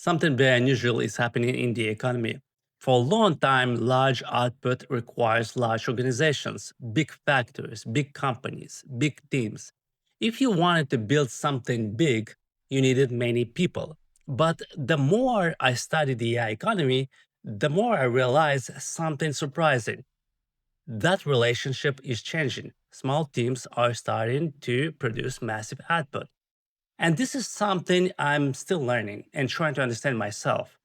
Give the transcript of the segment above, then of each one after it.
Something very unusual is happening in the economy. For a long time, large output requires large organizations, big factories, big companies, big teams. If you wanted to build something big, you needed many people. But the more I study the AI economy, the more I realize something surprising. That relationship is changing. Small teams are starting to produce massive output. And this is something I'm still learning and trying to understand myself.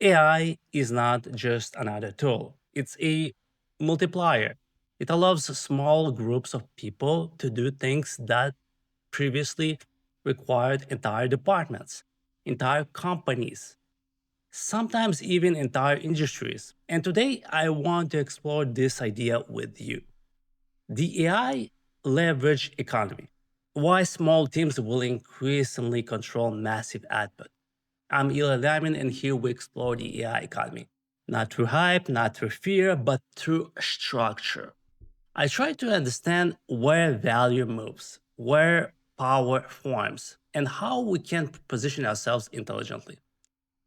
AI is not just another tool, it's a multiplier. It allows small groups of people to do things that previously required entire departments, entire companies, sometimes even entire industries. And today I want to explore this idea with you. The AI leverage economy. Why small teams will increasingly control massive output. I'm Eli Lyman, and here we explore the AI economy. Not through hype, not through fear, but through structure. I try to understand where value moves, where power forms, and how we can position ourselves intelligently.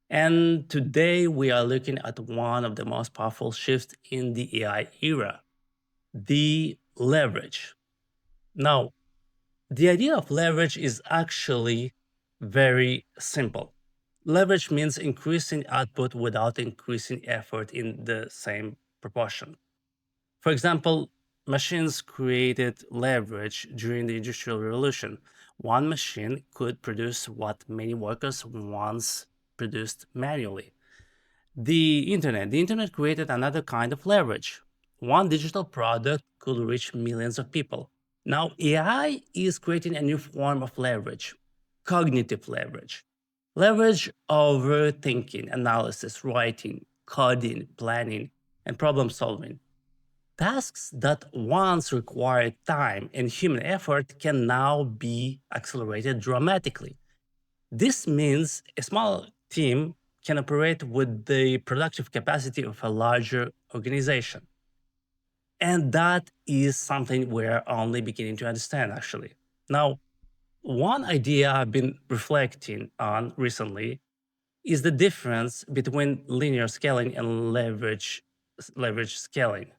And today we are looking at one of the most powerful shifts in the AI era, the leverage. Now, the idea of leverage is actually very simple. Leverage means increasing output without increasing effort in the same proportion. For example, machines created leverage during the Industrial Revolution. One machine could produce what many workers once produced manually. The internet created another kind of leverage. One digital product could reach millions of people. Now, AI is creating a new form of leverage, cognitive leverage. Leverage over thinking, analysis, writing, coding, planning, and problem solving. Tasks that once required time and human effort can now be accelerated dramatically. This means a small team can operate with the productive capacity of a larger organization. And that is something we're only beginning to understand, actually. Now, one idea I've been reflecting on recently is the difference between linear scaling and leverage scaling.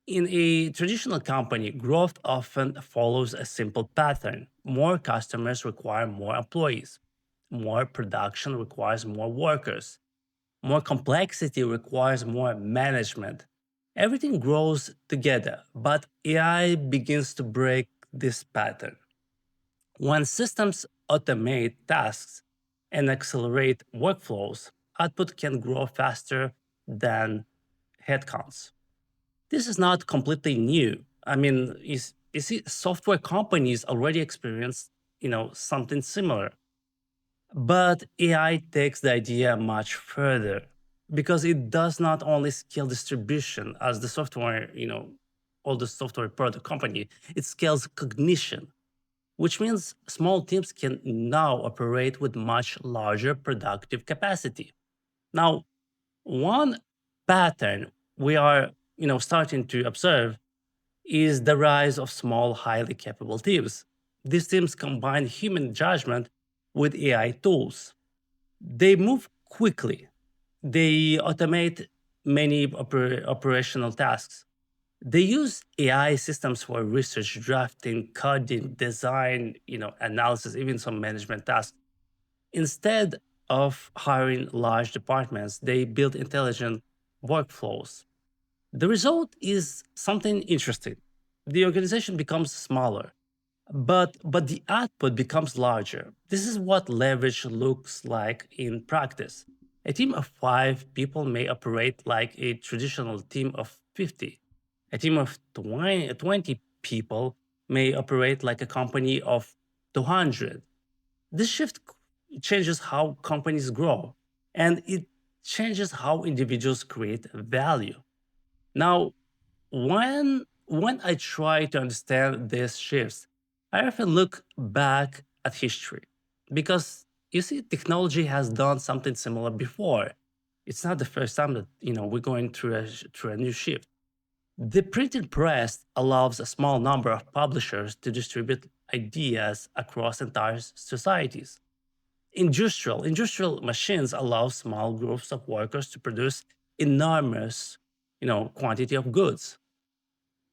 In a traditional company, growth often follows a simple pattern. More customers require more employees. More production requires more workers. More complexity requires more management. Everything grows together, but AI begins to break this pattern. When systems automate tasks and accelerate workflows, output can grow faster than headcounts. This is not completely new. I mean, you see, software companies already experience, something similar. But AI takes the idea much further because it does not only scale distribution as the software, all the software product company, it scales cognition, which means small teams can now operate with much larger productive capacity. Now, one pattern we are, starting to observe is the rise of small, highly capable teams. These teams combine human judgment with AI tools. They move quickly. They automate many operational tasks. They use AI systems for research, drafting, coding, design, analysis, even some management tasks. Instead of hiring large departments, they build intelligent workflows. The result is something interesting. The organization becomes smaller, but the output becomes larger. This is what leverage looks like in practice. A team of 5 people may operate like a traditional team of 50. A team of 20 people may operate like a company of 200. This shift changes how companies grow, and it changes how individuals create value. Now, when I try to understand these shifts, I often look back at history because you see, technology has done something similar before. It's not the first time that we're going through a new shift. The printing press allows a small number of publishers to distribute ideas across entire societies. Industrial machines allow small groups of workers to produce enormous, quantity of goods.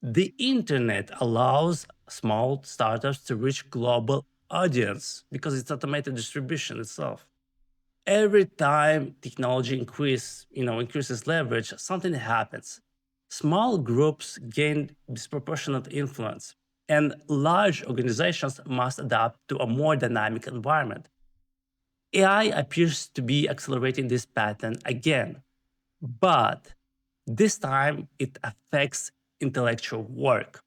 The internet allows small startups to reach global audience because it's automated distribution itself. Every time technology increases leverage, something happens. Small groups gain disproportionate influence, and large organizations must adapt to a more dynamic environment. AI appears to be accelerating this pattern again, but this time it affects intellectual work,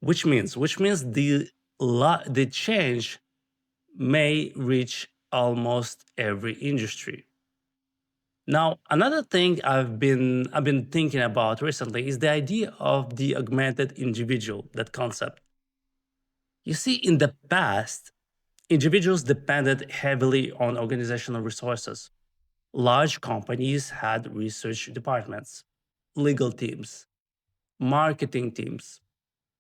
which means the change may reach almost every industry. Now, another thing I've been thinking about recently is the idea of the augmented individual, that concept. You see, in the past, individuals depended heavily on organizational resources. Large companies had research departments, legal teams, marketing teams,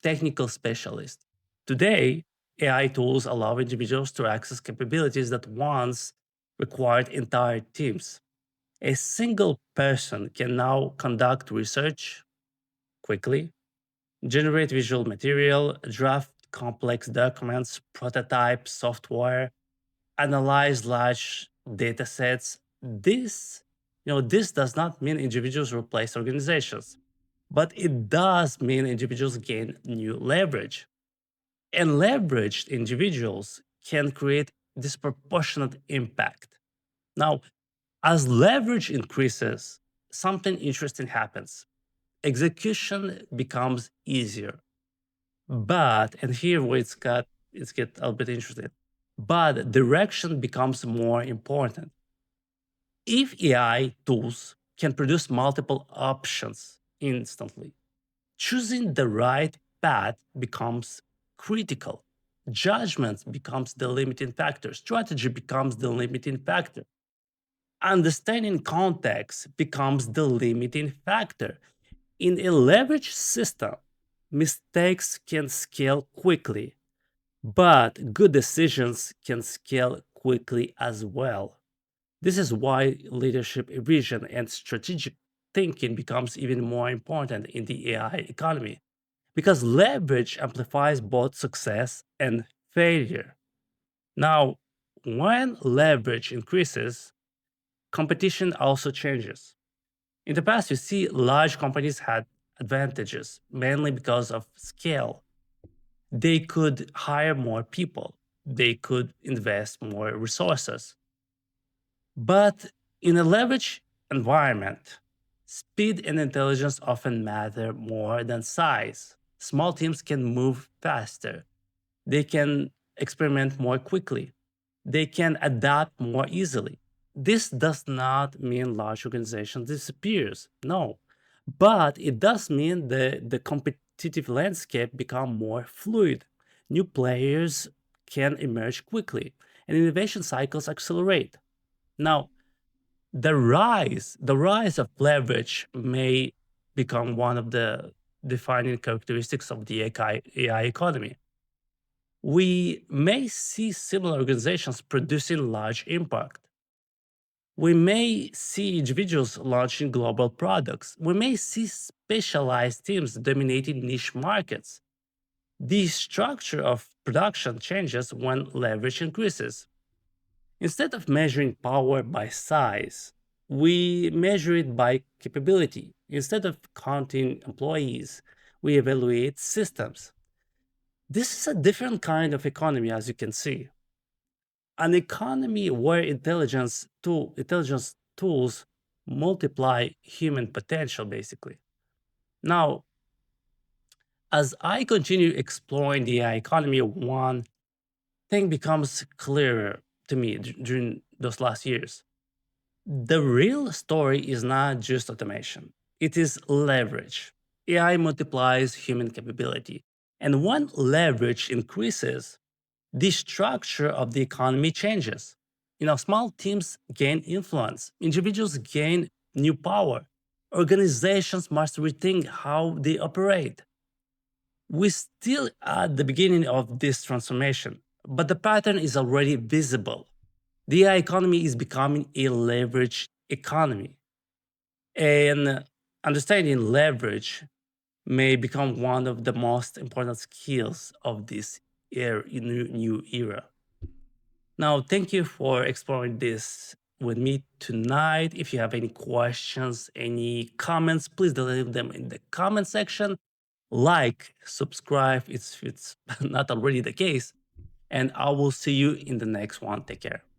technical specialists. Today, AI tools allow individuals to access capabilities that once required entire teams. A single person can now conduct research quickly, generate visual material, draft complex documents, prototype software, analyze large data sets. This does not mean individuals replace organizations, but it does mean individuals gain new leverage. And leveraged individuals can create disproportionate impact. Now, as leverage increases, something interesting happens. Execution becomes easier. But, and here where it's get a bit interesting, but direction becomes more important. If AI tools can produce multiple options instantly, choosing the right path becomes critical. Judgment becomes the limiting factor. Strategy becomes the limiting factor. Understanding context becomes the limiting factor. In a leveraged system, mistakes can scale quickly, but good decisions can scale quickly as well. This is why leadership vision and strategic thinking becomes even more important in the AI economy because leverage amplifies both success and failure. Now, when leverage increases, competition also changes. In the past, you see large companies had advantages mainly because of scale. They could hire more people, they could invest more resources. But in a leveraged environment, speed and intelligence often matter more than size. Small teams can move faster, they can experiment more quickly, they can adapt more easily. This does not mean large organization disappears, no, but it does mean the competitive landscape become more fluid. New players can emerge quickly, and innovation cycles accelerate. Now, the rise of leverage may become one of the defining characteristics of the AI economy. We may see similar organizations producing large impact. We may see individuals launching global products. We may see specialized teams dominating niche markets. The structure of production changes when leverage increases. Instead of measuring power by size, we measure it by capability. Instead of counting employees, we evaluate systems. This is a different kind of economy, as you can see. An economy where intelligence tools multiply human potential, basically. Now, as I continue exploring the AI economy, one thing becomes clearer to me during those last years. The real story is not just automation, it is leverage. AI multiplies human capability. And when leverage increases, the structure of the economy changes. Small teams gain influence, individuals gain new power, organizations must rethink how they operate. We're still at the beginning of this transformation, but the pattern is already visible. The AI economy is becoming a leverage economy. And understanding leverage may become one of the most important skills of this new era. Now, thank you for exploring this with me tonight. If you have any questions, any comments, please leave them in the comment section. Like, subscribe if it's not already the case. And I will see you in the next one. Take care.